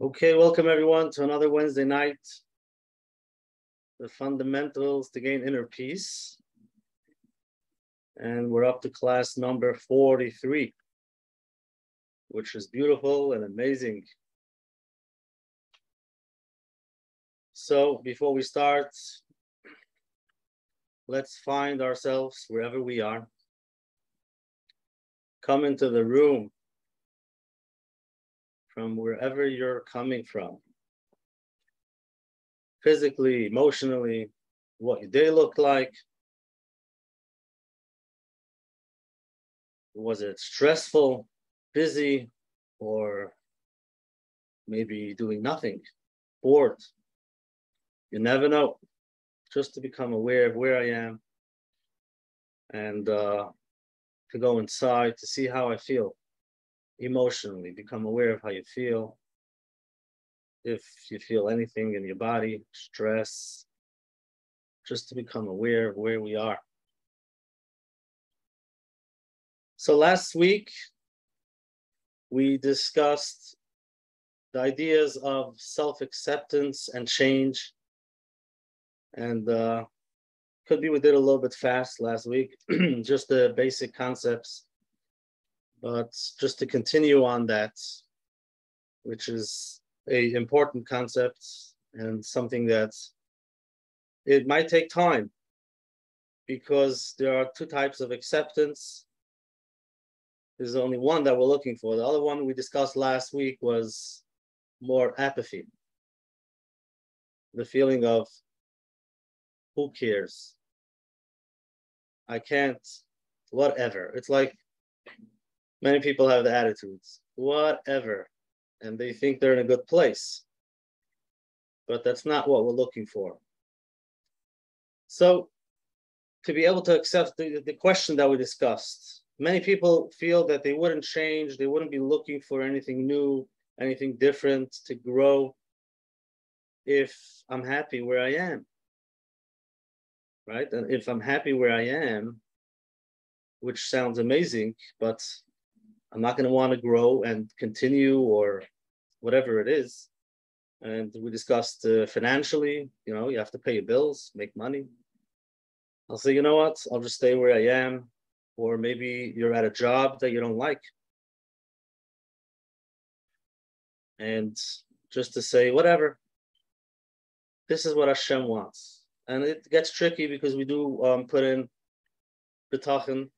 Okay, welcome everyone to another Wednesday night. The fundamentals to gain inner peace. And we're up to class number 43, which is beautiful and amazing. So before we start, let's find ourselves wherever we are. Come into the room from wherever you're coming from. Physically, emotionally, what your day looked like. Was it stressful, busy, or maybe doing nothing, bored? You never know. Just to become aware of where I am and to go inside to see how I feel emotionally, become aware of how you feel. If you feel anything in your body, stress, just to become aware of where we are. So last week, we discussed the ideas of self-acceptance and change. And could be we did a little bit fast last week, just the basic concepts. But just to continue on that, which is an important concept and something that it might take time because there are two types of acceptance. There's only one that we're looking for. The other one we discussed last week was more apathy. The feeling of who cares? I can't, whatever. It's like many people have the attitudes, whatever, and they think they're in a good place. But that's not what we're looking for. So to be able to accept the question that we discussed, many people feel that they wouldn't change, they wouldn't be looking for anything new, anything different to grow if I'm happy where I am, right? And if I'm happy where I am, which sounds amazing, but I'm not going to want to grow and continue or whatever it is. And we discussed financially, you have to pay your bills, make money. I'll say, you know what? I'll just stay where I am. Or maybe you're at a job that you don't like. And just to say, whatever, this is what Hashem wants. And it gets tricky because we do put in bitachon.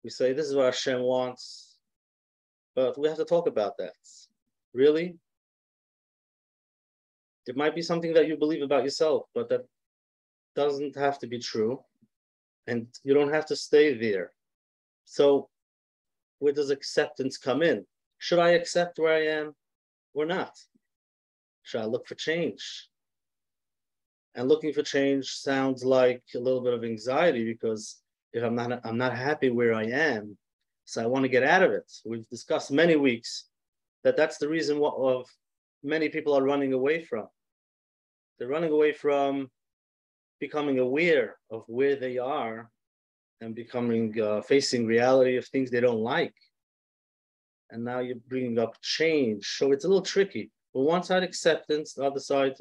We say, this is what Hashem wants. But we have to talk about that. Really? It might be something that you believe about yourself, but that doesn't have to be true. And you don't have to stay there. So where does acceptance come in? Should I accept where I am or not? Should I look for change? And looking for change sounds like a little bit of anxiety because if I'm not happy where I am, so I want to get out of it. We've discussed many weeks that that's the reason of many people are running away from. They're running away from becoming aware of where they are and becoming facing reality of things they don't like. And now you're bringing up change. So it's a little tricky. On one side, acceptance, the other side,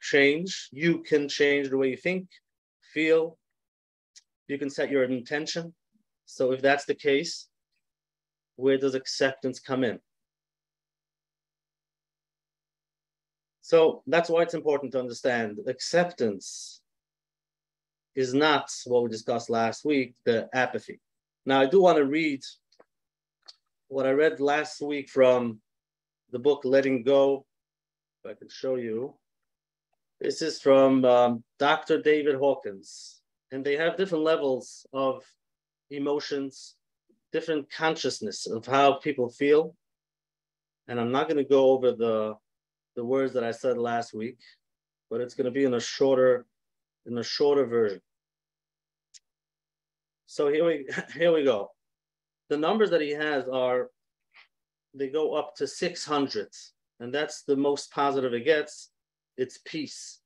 change. You can change the way you think, feel. You can set your intention. So if that's the case, where does acceptance come in? So that's why it's important to understand acceptance is not what we discussed last week, the apathy. Now, I do want to read what I read last week from the book Letting Go. If I can show you. This is from Dr. David Hawkins. And they have different levels of emotions, different consciousness of how people feel. And I'm not going to go over the words that I said last week, but it's going to be in a shorter version. So here we go. The numbers that he has they go up to 600, and that's the most positive it gets. It's peace,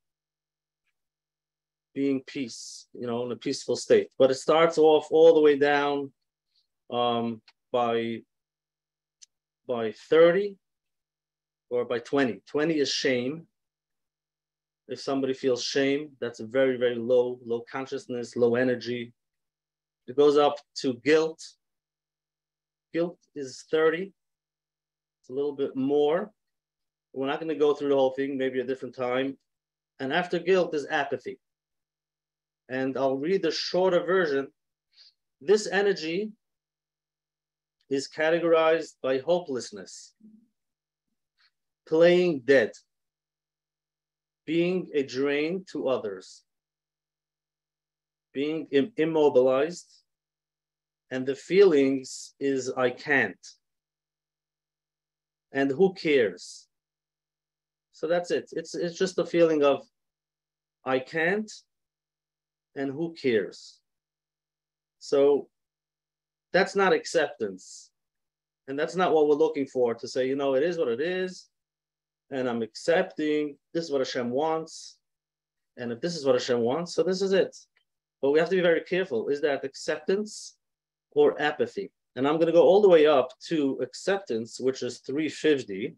being peace, in a peaceful state. But it starts off all the way down by 30. or by 20. 20 is shame. If somebody feels shame, that's a very, very low consciousness, low energy. It goes up to guilt. Guilt is 30. It's a little bit more. We're not going to go through the whole thing, maybe a different time. And after guilt is apathy. And I'll read the shorter version. This energy is categorized by hopelessness, playing dead, being a drain to others, being immobilized, and the feelings is I can't. And who cares? So that's it. It's just a feeling of I can't and who cares. So that's not acceptance. And that's not what we're looking for, to say, you know, it is what it is. And I'm accepting this is what Hashem wants. And if this is what Hashem wants, so this is it. But we have to be very careful. Is that acceptance or apathy? And I'm going to go all the way up to acceptance, which is 350.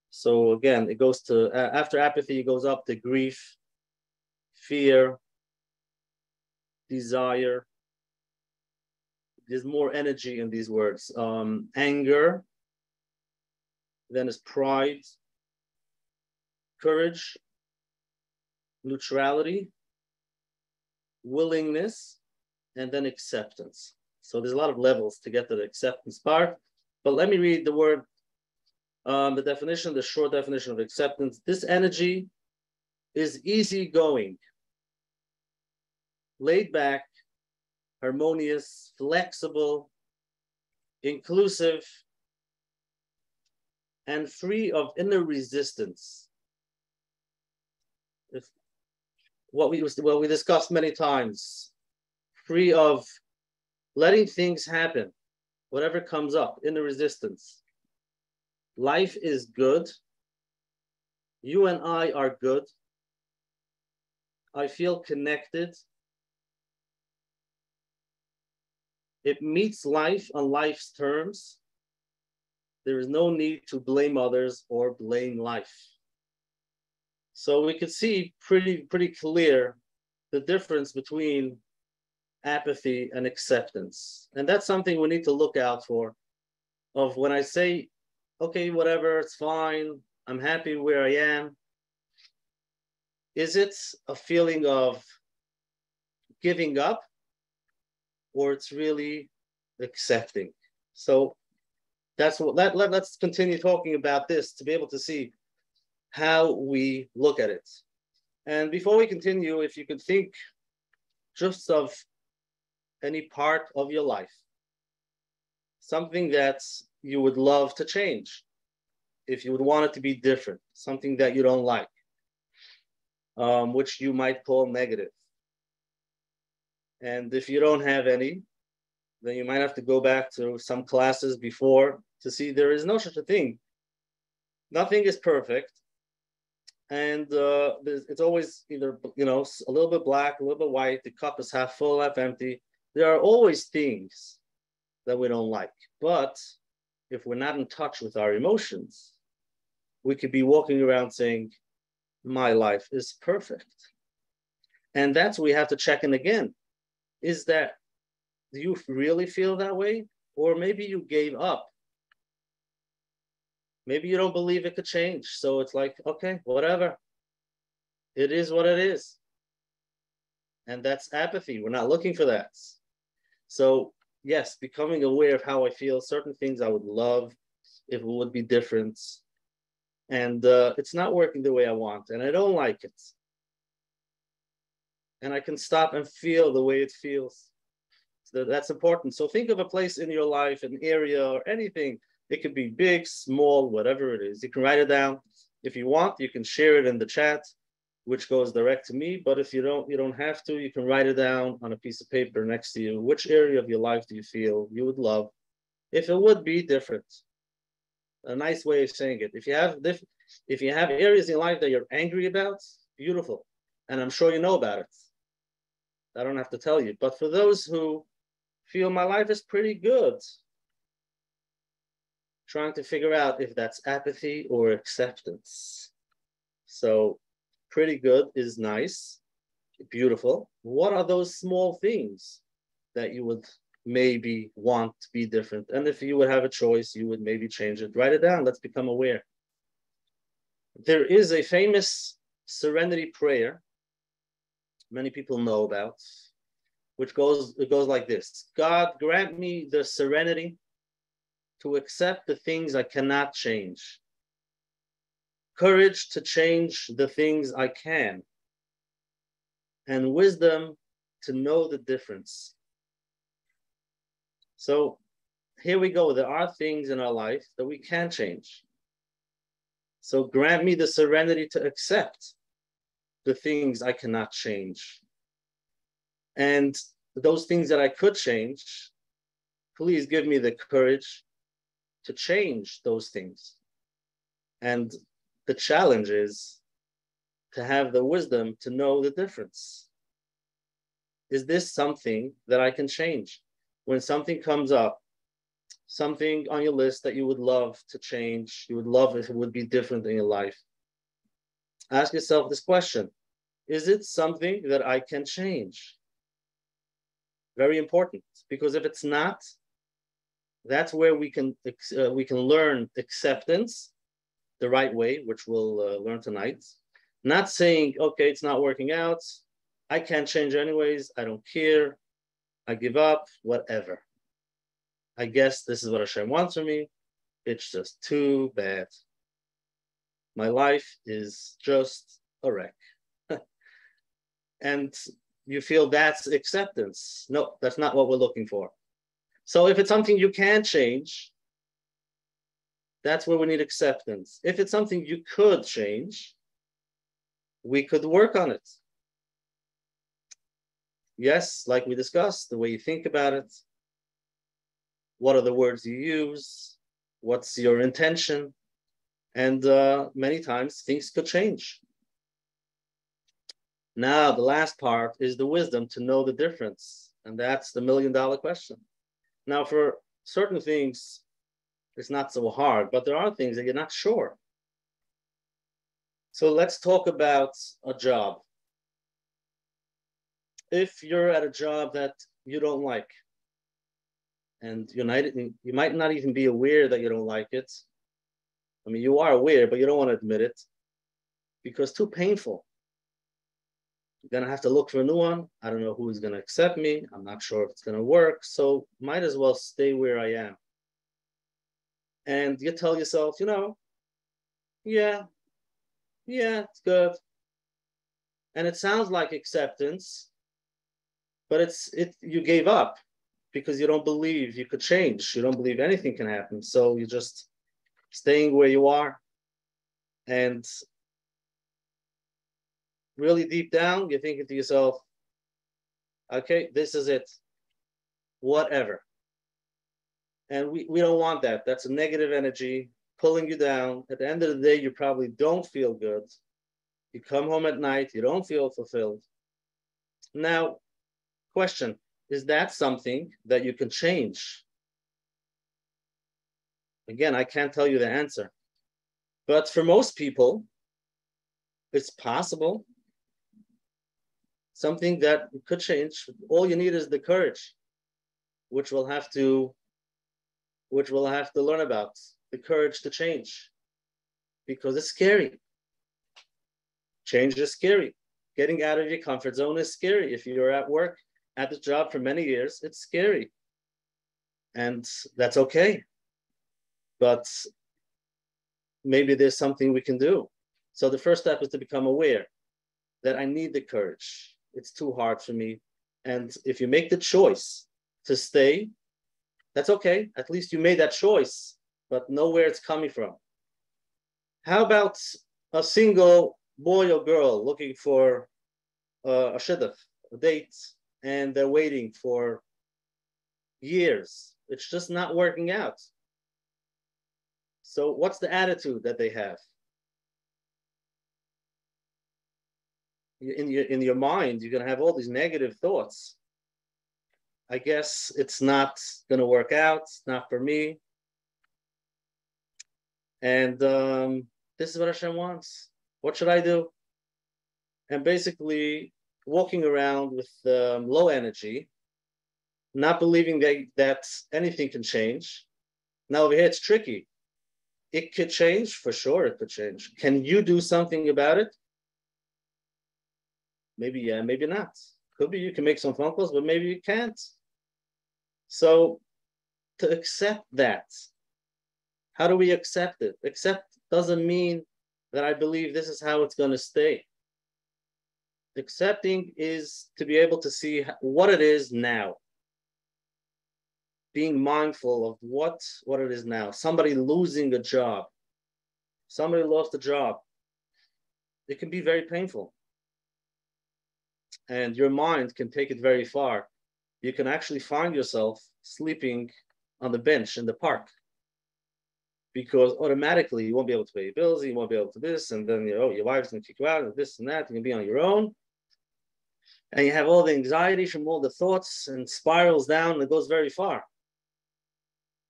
So again, it goes to, after apathy, it goes up to grief, fear, desire. There's more energy in these words. Anger, then is pride, courage, neutrality, willingness, and then acceptance. So there's a lot of levels to get to the acceptance part. But let me read the word, the definition, the short definition of acceptance. This energy is easygoing, laid back, harmonious, flexible, inclusive, and free of inner resistance. What we discussed many times, free of letting things happen, whatever comes up, inner resistance. Life is good. You and I are good. I feel connected. It meets life on life's terms. There is no need to blame others or blame life. So we could see pretty clear the difference between apathy and acceptance. And that's something we need to look out for. Of when I say, okay, whatever, it's fine, I'm happy where I am. Is it a feeling of giving up, or it's really accepting? So that's what let's continue talking about this to be able to see how we look at it. And before we continue, if you could think just of any part of your life, something that you would love to change, if you would want it to be different, something that you don't like, which you might call negative. And if you don't have any, then you might have to go back to some classes before to see there is no such a thing. Nothing is perfect. And it's always either, you know, a little bit black, a little bit white. The cup is half full, half empty. There are always things that we don't like. But if we're not in touch with our emotions, we could be walking around saying, my life is perfect. And that's what we have to check in again. Is that, do you really feel that way? Or maybe you gave up. Maybe you don't believe it could change. So it's like, okay, whatever. It is what it is. And that's apathy. We're not looking for that. So yes, becoming aware of how I feel, certain things I would love if it would be different. And it's not working the way I want, and I don't like it. And I can stop and feel the way it feels. So that's important. So think of a place in your life, an area or anything. It could be big, small, whatever it is. You can write it down. If you want, you can share it in the chat, which goes direct to me. But if you don't have to, you can write it down on a piece of paper next to you. Which area of your life do you feel you would love if it would be different? A nice way of saying it. If you have areas in your life that you're angry about, beautiful. And I'm sure you know about it. I don't have to tell you. But for those who feel my life is pretty good, trying to figure out if that's apathy or acceptance. So pretty good is nice, beautiful. What are those small things that you would maybe want to be different? And if you would have a choice, you would maybe change it. Write it down. Let's become aware. There is a famous Serenity Prayer many people know about, which goes like this. God, grant me the serenity to accept the things I cannot change, courage to change the things I can, and wisdom to know the difference. So here we go. There are things in our life that we can change. So grant me the serenity to accept the things I cannot change. And those things that I could change, please give me the courage to change those things. And the challenge is to have the wisdom to know the difference. Is this something that I can change? When something comes up, something on your list that you would love to change, you would love if it would be different in your life, ask yourself this question. Is it something that I can change? Very important, because if it's not, that's where we can learn acceptance the right way, which we'll learn tonight. Not saying, okay, it's not working out, I can't change anyways, I don't care, I give up, whatever. I guess this is what Hashem wants from me. It's just too bad. My life is just a wreck. And you feel that's acceptance. No, that's not what we're looking for. So if it's something you can change, that's where we need acceptance. If it's something you could change, we could work on it. Yes, like we discussed, the way you think about it, what are the words you use, what's your intention, and many times things could change. Now, the last part is the wisdom to know the difference, and that's the million-dollar question. Now, for certain things, it's not so hard, but there are things that you're not sure. So let's talk about a job. If you're at a job that you don't like, and you might not even be aware that you don't like it. I mean, you are aware, but you don't want to admit it because it's too painful. You're gonna have to look for a new one. I don't know who's gonna accept me. I'm not sure if it's gonna work. So might as well stay where I am. And you tell yourself, yeah, it's good. And it sounds like acceptance, but you gave up because you don't believe you could change. You don't believe anything can happen. So you're just staying where you are. And really deep down, you're thinking to yourself, okay, this is it. Whatever. And we don't want that. That's a negative energy pulling you down. At the end of the day, you probably don't feel good. You come home at night, you don't feel fulfilled. Now, question, is that something that you can change? Again, I can't tell you the answer. But for most people, it's possible. Something that could change. All you need is the courage, which we'll have to learn about. The courage to change. Because it's scary. Change is scary. Getting out of your comfort zone is scary. If you're at work, at this job for many years, it's scary. And that's okay. But maybe there's something we can do. So the first step is to become aware that I need the courage. It's too hard for me. And if you make the choice to stay, that's okay. At least you made that choice, but know where it's coming from. How about a single boy or girl looking for a shidduch, a date, and they're waiting for years? It's just not working out. So what's the attitude that they have? In your mind, you're going to have all these negative thoughts. I guess it's not going to work out. It's not for me. And this is what Hashem wants. What should I do? And basically walking around with low energy, not believing that anything can change. Now over here, it's tricky. It could change, for sure it could change. Can you do something about it? Maybe yeah, maybe not. Could be you can make some phone calls, but maybe you can't. So to accept that, how do we accept it? Accept doesn't mean that I believe this is how it's going to stay. Accepting is to be able to see what it is now. Being mindful of what it is now. Somebody losing a job. Somebody lost a job. It can be very painful. And your mind can take it very far. You can actually find yourself sleeping on the bench in the park, because automatically you won't be able to pay your bills, you won't be able to this, and then your wife's going to kick you out, and this and that. You can be on your own. And you have all the anxiety from all the thoughts and spirals down, and it goes very far.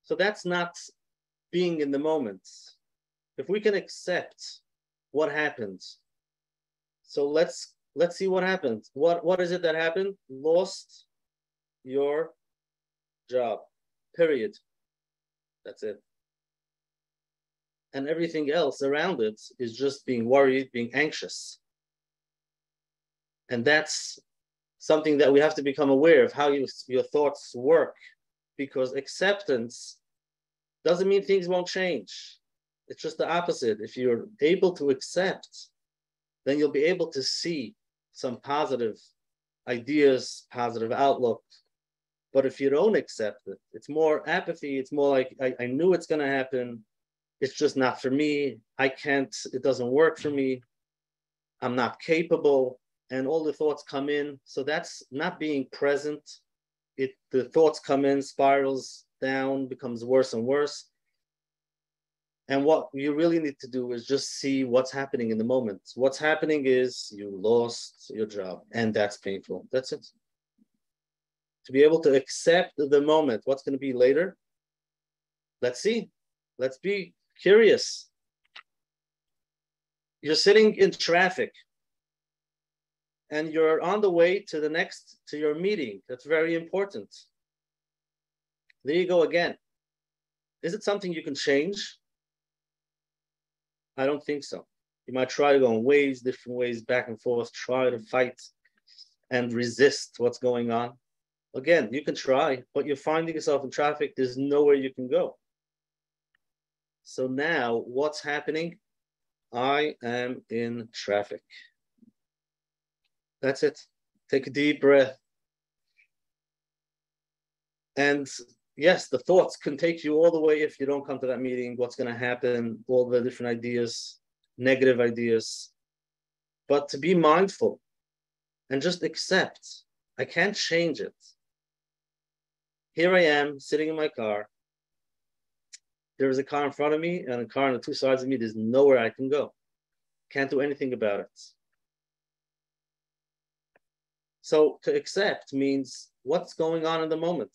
So that's not being in the moment. If we can accept what happens, so let's see what happens. What is it that happened? Lost your job, period. That's it. And everything else around it is just being worried, being anxious. And that's something that we have to become aware of, how your thoughts work, because acceptance doesn't mean things won't change. It's just the opposite. If you're able to accept, then you'll be able to see some positive ideas, positive outlook. But if you don't accept it, it's more apathy. It's more like, I knew it's going to happen. It's just not for me. I can't, it doesn't work for me. I'm not capable. And all the thoughts come in. So that's not being present. The thoughts come in, spirals down, becomes worse and worse. And what you really need to do is just see what's happening in the moment. What's happening is you lost your job, and that's painful. That's it. To be able to accept the moment, what's going to be later? Let's see. Let's be curious. You're sitting in traffic, and you're on the way to your meeting. That's very important. There you go again. Is it something you can change? I don't think so. You might try to go in ways, different ways, back and forth, try to fight and resist what's going on. Again, you can try, but you're finding yourself in traffic. There's nowhere you can go. So now what's happening? I am in traffic. That's it. Take a deep breath. And yes, the thoughts can take you all the way if you don't come to that meeting, what's going to happen, all the different ideas, negative ideas. But to be mindful and just accept, I can't change it. Here I am sitting in my car. There is a car in front of me and a car on the two sides of me. There's nowhere I can go. Can't do anything about it. So to accept means what's going on in the moment.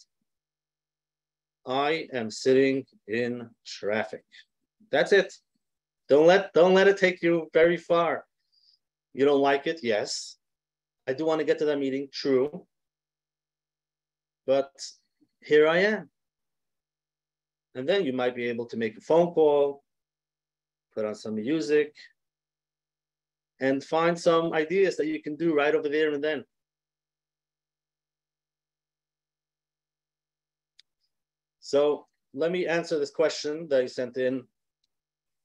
I am sitting in traffic. That's it. Don't let it take you very far. You don't like it? Yes. I do want to get to that meeting, true. But here I am. And then you might be able to make a phone call, put on some music, and find some ideas that you can do right over there and then. So let me answer this question that you sent in.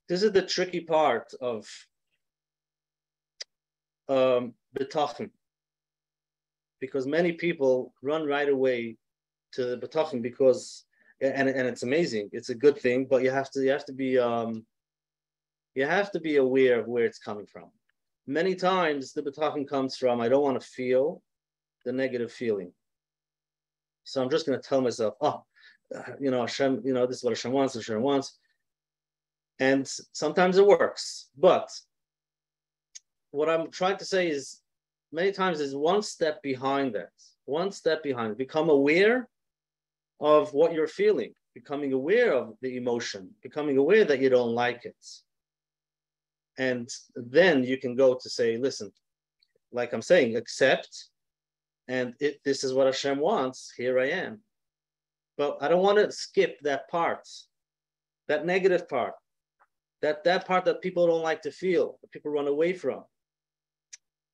This is the tricky part of bitachon, because many people run right away to the bitachon because, and it's amazing. It's a good thing, but you have to be aware of where it's coming from. Many times the bitachon comes from, I don't want to feel the negative feeling. So I'm just going to tell myself, Hashem, this is what Hashem wants. And sometimes it works. But what I'm trying to say is many times is one step behind that. One step behind it. Become aware of what you're feeling. becoming aware of the emotion, becoming aware that you don't like it. And then you can go to say, listen, like I'm saying, accept. And if this is what Hashem wants, here I am. But I don't want to skip that part, that negative part, that part that people don't like to feel, that people run away from.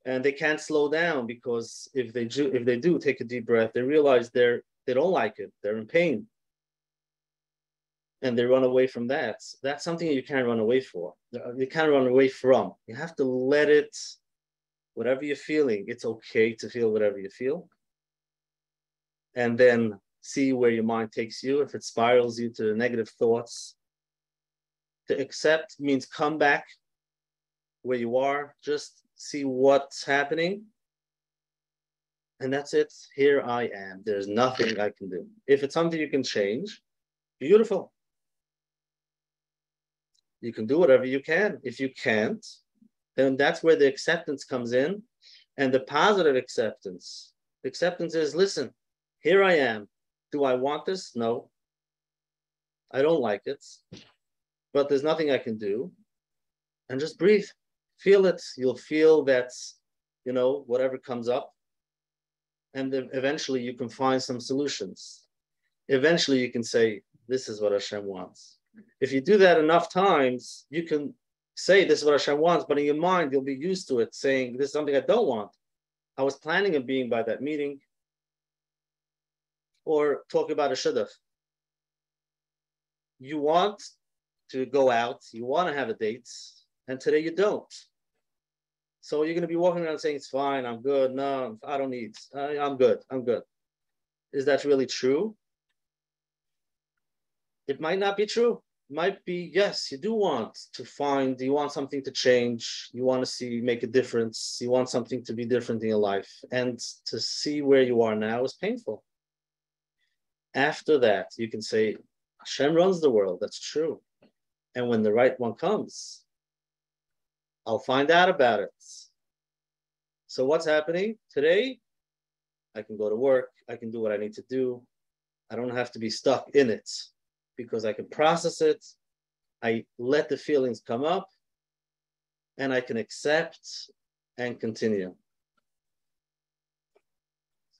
And they can't slow down, because if they do take a deep breath, they realize they don't like it, they're in pain. And they run away from that. That's something you can't run away for. You can't run away from. You have to let it, whatever you're feeling, it's okay to feel whatever you feel. And then see where your mind takes you. If it spirals you to negative thoughts, to accept means come back where you are, just see what's happening. And that's it. Here I am. There's nothing I can do. If it's something you can change, beautiful. You can do whatever you can. If you can't, then that's where the acceptance comes in. And the positive acceptance. The acceptance is, listen, here I am. Do I want this? No. I don't like it. But there's nothing I can do. And just breathe. Feel it. You'll feel that, whatever comes up. And then eventually you can find some solutions. Eventually you can say, this is what Hashem wants. If you do that enough times, you can say this is what Hashem wants, but in your mind, you'll be used to it, saying this is something I don't want. I was planning on being by that meeting, or talk about a shidduch. You want to go out, you want to have a date, and today you don't. So you're going to be walking around saying, it's fine, I'm good. No, I don't need, I'm good. Is that really true? It might not be true. It might be, yes, you do want to find, you want something to change. You want to make a difference. You want something to be different in your life. And to see where you are now is painful. After that, you can say, Hashem runs the world. That's true. And when the right one comes, I'll find out about it. So what's happening today? I can go to work. I can do what I need to do. I don't have to be stuck in it, because I can process it. I let the feelings come up, and I can accept and continue.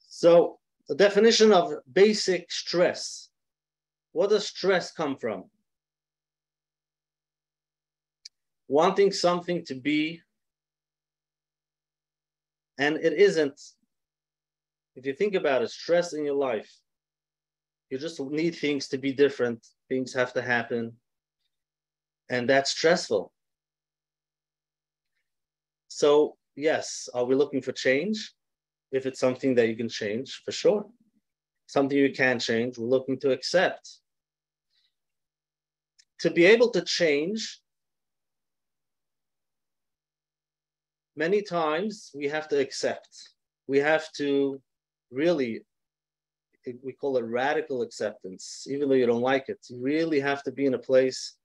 So the definition of basic stress. What does stress come from? Wanting something to be, and it isn't. If you think about it, stress in your life, you just need things to be different. Things have to happen. And that's stressful. So, yes, are we looking for change? If it's something that you can change, for sure. Something you can't change, we're looking to accept. To be able to change, many times we have to accept. We have to really, we call it radical acceptance, even though you don't like it. You really have to be in a place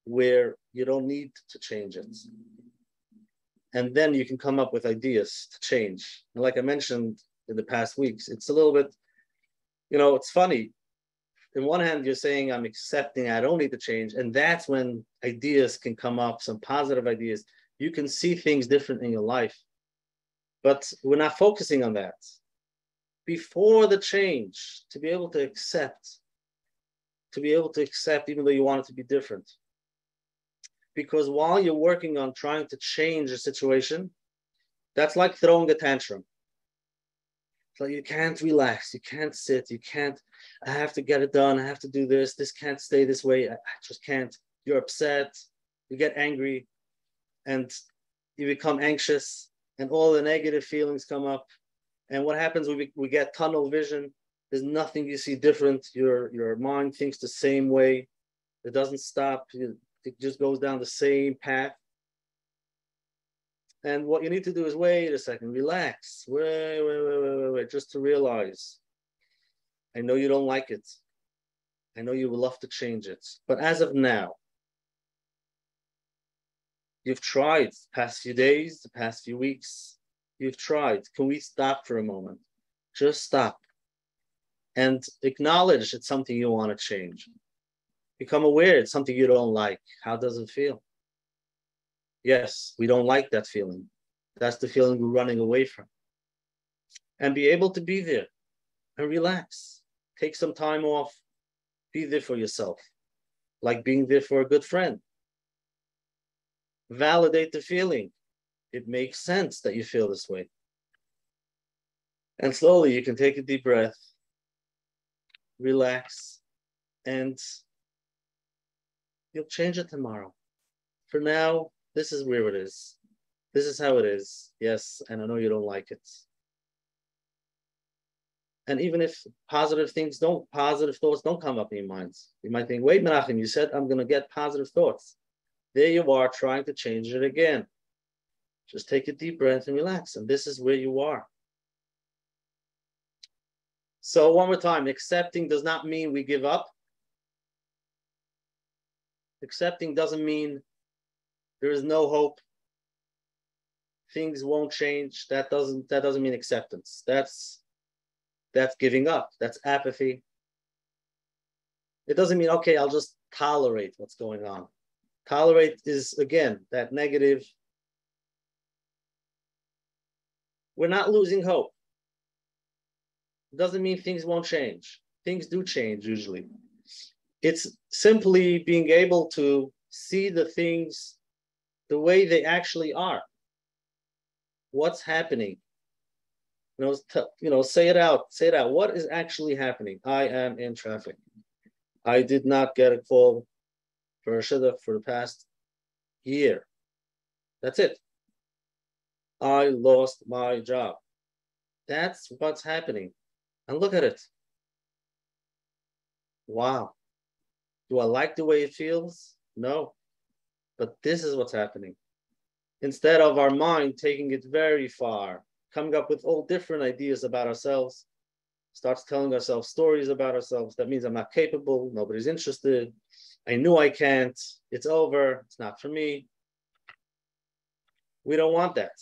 where you don't need to change it. And then you can come up with ideas to change. And like I mentioned in the past weeks, it's a little bit, it's funny. In one hand, you're saying, I'm accepting, I don't need to change. And that's when ideas can come up, some positive ideas. You can see things different in your life. But we're not focusing on that. Before the change, to be able to accept, even though you want it to be different. Because while you're working on trying to change a situation, that's like throwing a tantrum. So you can't relax, you can't sit, I have to get it done, I have to do this can't stay this way, I just can't. You're upset, you get angry, and you become anxious, and all the negative feelings come up. And what happens, we get tunnel vision. There's nothing you see different. Your mind thinks the same way. It doesn't stop. It just goes down the same path. And what you need to do is wait a second, relax, wait, just to realize, I know you don't like it. I know you would love to change it. But as of now, you've tried the past few days, the past few weeks, you've tried. Can we stop for a moment? Just stop. and acknowledge it's something you want to change. Become aware it's something you don't like. How does it feel? Yes, we don't like that feeling. That's the feeling we're running away from. And be able to be there and relax. Take some time off. Be there for yourself, like being there for a good friend. Validate the feeling. It makes sense that you feel this way. And slowly you can take a deep breath, relax, and you'll change it tomorrow. For now, this is where it is. This is how it is. Yes, and I know you don't like it. And even if positive thoughts don't come up in your minds, you might think, wait, Menachem, you said I'm going to get positive thoughts. There you are trying to change it again. Just take a deep breath and relax. And this is where you are. So one more time, accepting does not mean we give up. Accepting doesn't mean there is no hope. Things won't change. That doesn't mean acceptance. That's giving up. That's apathy. It doesn't mean, okay, I'll just tolerate what's going on. Tolerate is, again, that negative. We're not losing hope. It doesn't mean things won't change. Things do change usually. It's simply being able to see the things the way they actually are. What's happening? Say it out. Say it out. What is actually happening? I am in traffic. I did not get a call for a shidduch for the past year. That's it. I lost my job. That's what's happening. And look at it. Wow. Do I like the way it feels? No. But this is what's happening. Instead of our mind taking it very far, coming up with all different ideas about ourselves, starts telling ourselves stories about ourselves. That means I'm not capable. Nobody's interested. I knew I can't. It's over. It's not for me. We don't want that.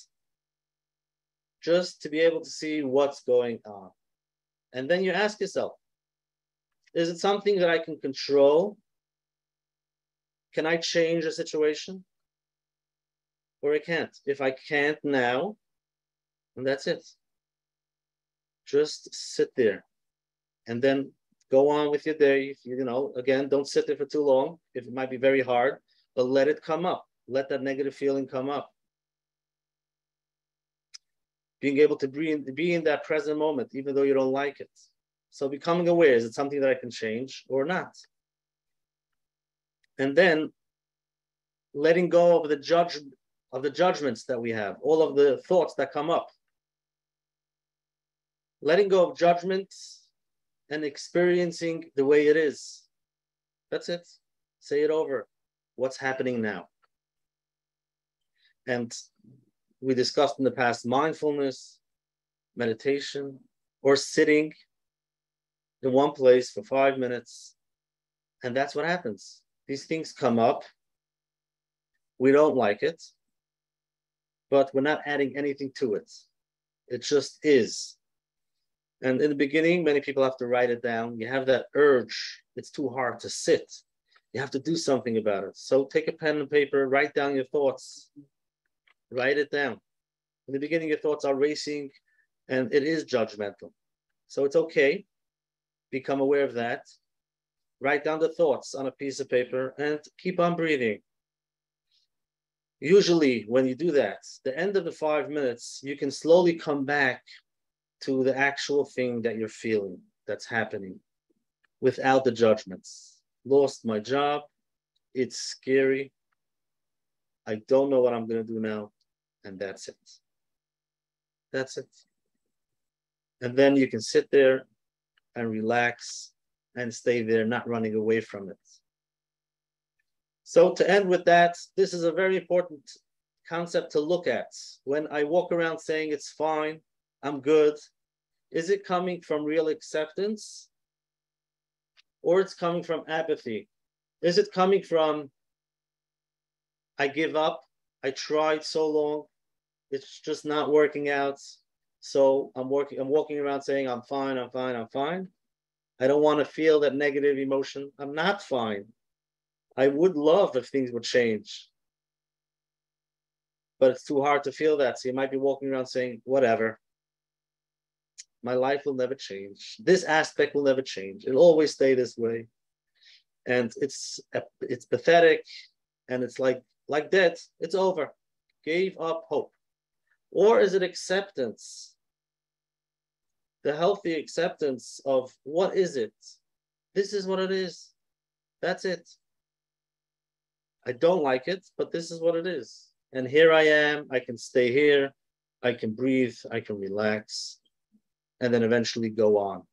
Just to be able to see what's going on. And then you ask yourself, is it something that I can control? Can I change a situation? Or I can't. If I can't now, and that's it. Just sit there and then go on with your day. Again, don't sit there for too long. If it might be very hard, but let it come up. Let that negative feeling come up. Being able to be in that present moment, even though you don't like it. So becoming aware, is it something that I can change or not? And then letting go of the judgments that we have, all of the thoughts that come up. Letting go of judgments and experiencing the way it is. That's it. Say it over. What's happening now? And we discussed in the past mindfulness, meditation, or sitting in one place for 5 minutes. And that's what happens. These things come up. We don't like it, but we're not adding anything to it. It just is. And in the beginning, many people have to write it down. You have that urge. It's too hard to sit. You have to do something about it. So take a pen and paper, write down your thoughts. Write it down. In the beginning, your thoughts are racing, and it is judgmental. So it's okay. Become aware of that. Write down the thoughts on a piece of paper and keep on breathing. Usually, when you do that, the end of the 5 minutes, you can slowly come back to the actual thing that you're feeling, that's happening, without the judgments. Lost my job. It's scary. I don't know what I'm going to do now. And that's it. That's it. And then you can sit there and relax and stay there, not running away from it. So to end with that, this is a very important concept to look at. When I walk around saying it's fine, I'm good, is it coming from real acceptance? Or it's coming from apathy? Is it coming from, I give up, I tried so long, it's just not working out, so I'm walking around saying I'm fine, I'm fine, I'm fine? I don't want to feel that negative emotion. I'm not fine. I would love if things would change. But it's too hard to feel that. So you might be walking around saying, whatever. My life will never change. This aspect will never change. It'll always stay this way. And it's pathetic. And it's like that. It's over. Gave up hope. Or is it acceptance? The healthy acceptance of what is it? This is what it is. That's it. I don't like it, but this is what it is. And here I am. I can stay here. I can breathe. I can relax. And then eventually go on.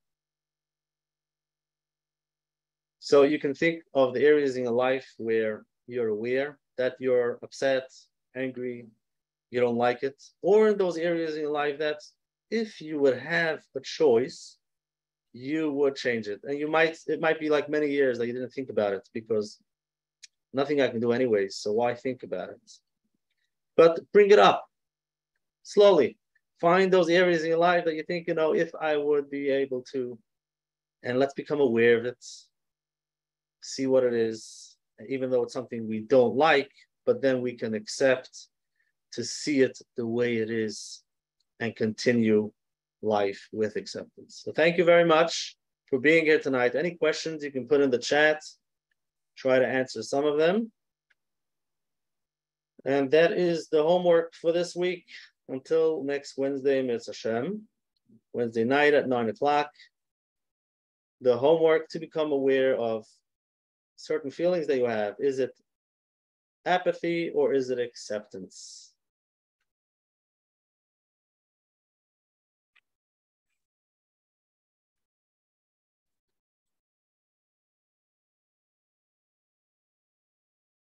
So you can think of the areas in your life where you're aware that you're upset, angry, you don't like it, or in those areas in your life that if you would have a choice, you would change it. And it might be like many years that you didn't think about it because nothing I can do anyways, so why think about it? But bring it up slowly. Find those areas in your life that you think, if I would be able to, and let's become aware of it, see what it is, even though it's something we don't like, but then we can accept to see it the way it is and continue life with acceptance. So thank you very much for being here tonight. Any questions you can put in the chat, try to answer some of them. And that is the homework for this week. Until next Wednesday, Mitzvah Hashem, Wednesday night at 9 o'clock. The homework to become aware of certain feelings that you have. Is it apathy or is it acceptance?